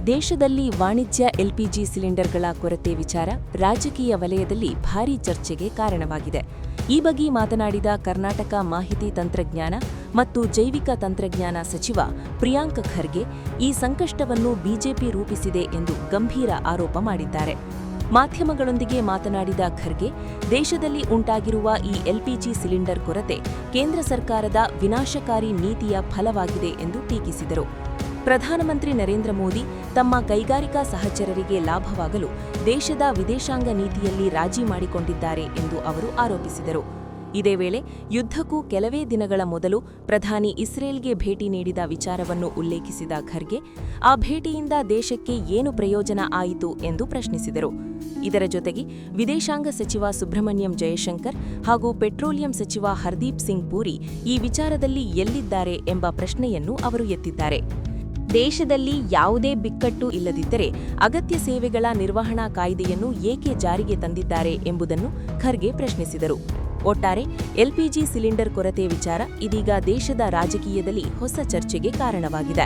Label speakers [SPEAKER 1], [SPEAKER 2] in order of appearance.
[SPEAKER 1] ದೇಶದಲ್ಲಿ ವಾಣಿಜ್ಯ ಎಲ್ಪಿಜಿ ಸಿಲಿಂಡರ್ಗಳ ಕೊರತೆ ವಿಚಾರ ರಾಜಕೀಯ ವಲಯದಲ್ಲಿ ಭಾರೀ ಚರ್ಚೆಗೆ ಕಾರಣವಾಗಿದೆ. ಈ ಬಗ್ಗೆ ಮಾತನಾಡಿದ ಕರ್ನಾಟಕ ಮಾಹಿತಿ ತಂತ್ರಜ್ಞಾನ ಮತ್ತು ಜೈವಿಕ ತಂತ್ರಜ್ಞಾನ ಸಚಿವ ಪ್ರಿಯಾಂಕ್ ಖರ್ಗೆ ಈ ಸಂಕಷ್ಟವನ್ನು ಬಿಜೆಪಿ ರೂಪಿಸಿದೆ ಎಂದು ಗಂಭೀರ ಆರೋಪ ಮಾಡಿದ್ದಾರೆ. ಮಾಧ್ಯಮಗಳೊಂದಿಗೆ ಮಾತನಾಡಿದ ಖರ್ಗೆ, ದೇಶದಲ್ಲಿ ಉಂಟಾಗಿರುವ ಈ ಎಲ್ಪಿಜಿ ಸಿಲಿಂಡರ್ ಕೊರತೆ ಕೇಂದ್ರ ಸರ್ಕಾರದ ವಿನಾಶಕಾರಿ ನೀತಿಯ ಫಲವಾಗಿದೆ ಎಂದು ಟೀಕಿಸಿದರು. ಪ್ರಧಾನಮಂತ್ರಿ ನರೇಂದ್ರ ಮೋದಿ ತಮ್ಮ ಕೈಗಾರಿಕಾ ಸಹಚರರಿಗೆ ಲಾಭವಾಗಲು ದೇಶದ ವಿದೇಶಾಂಗ ನೀತಿಯಲ್ಲಿ ರಾಜಿ ಮಾಡಿಕೊಂಡಿದ್ದಾರೆ ಎಂದು ಅವರು ಆರೋಪಿಸಿದರು. ಇದೇ ವೇಳೆ ಯುದ್ಧಕ್ಕೂ ಕೆಲವೇ ದಿನಗಳ ಮೊದಲು ಪ್ರಧಾನಿ ಇಸ್ರೇಲ್ಗೆ ಭೇಟಿ ನೀಡಿದ ವಿಚಾರವನ್ನು ಉಲ್ಲೇಖಿಸಿದ ಖರ್ಗೆ, ಆ ಭೇಟಿಯಿಂದ ದೇಶಕ್ಕೆ ಏನು ಪ್ರಯೋಜನ ಆಯಿತು ಎಂದು ಪ್ರಶ್ನಿಸಿದರು. ಇದರ ಜೊತೆಗೆ ವಿದೇಶಾಂಗ ಸಚಿವ ಸುಬ್ರಹ್ಮಣ್ಯಂ ಜಯಶಂಕರ್ ಹಾಗೂ ಪೆಟ್ರೋಲಿಯಂ ಸಚಿವ ಹರ್ದೀಪ್ ಸಿಂಗ್ ಪೂರಿ ಈ ವಿಚಾರದಲ್ಲಿ ಎಲ್ಲಿದ್ದಾರೆ ಎಂಬ ಪ್ರಶ್ನೆಯನ್ನು ಅವರು ಎತ್ತಿದ್ದಾರೆ. ದೇಶದಲ್ಲಿ ಯಾವುದೇ ಬಿಕ್ಕಟ್ಟು ಇಲ್ಲದಿದ್ದರೆ ಅಗತ್ಯ ಸೇವೆಗಳ ನಿರ್ವಹಣಾ ಕಾಯ್ದೆಯನ್ನು ಏಕೆ ಜಾರಿಗೆ ತಂದಿದ್ದಾರೆ ಎಂಬುದನ್ನು ಖರ್ಗೆ ಪ್ರಶ್ನಿಸಿದರು. ಒಟ್ಟಾರೆ ಎಲ್ಪಿಜಿ ಸಿಲಿಂಡರ್ ಕೊರತೆ ವಿಚಾರ ಇದೀಗ ದೇಶದ ರಾಜಕೀಯದಲ್ಲಿ ಹೊಸ ಚರ್ಚೆಗೆ ಕಾರಣವಾಗಿದೆ.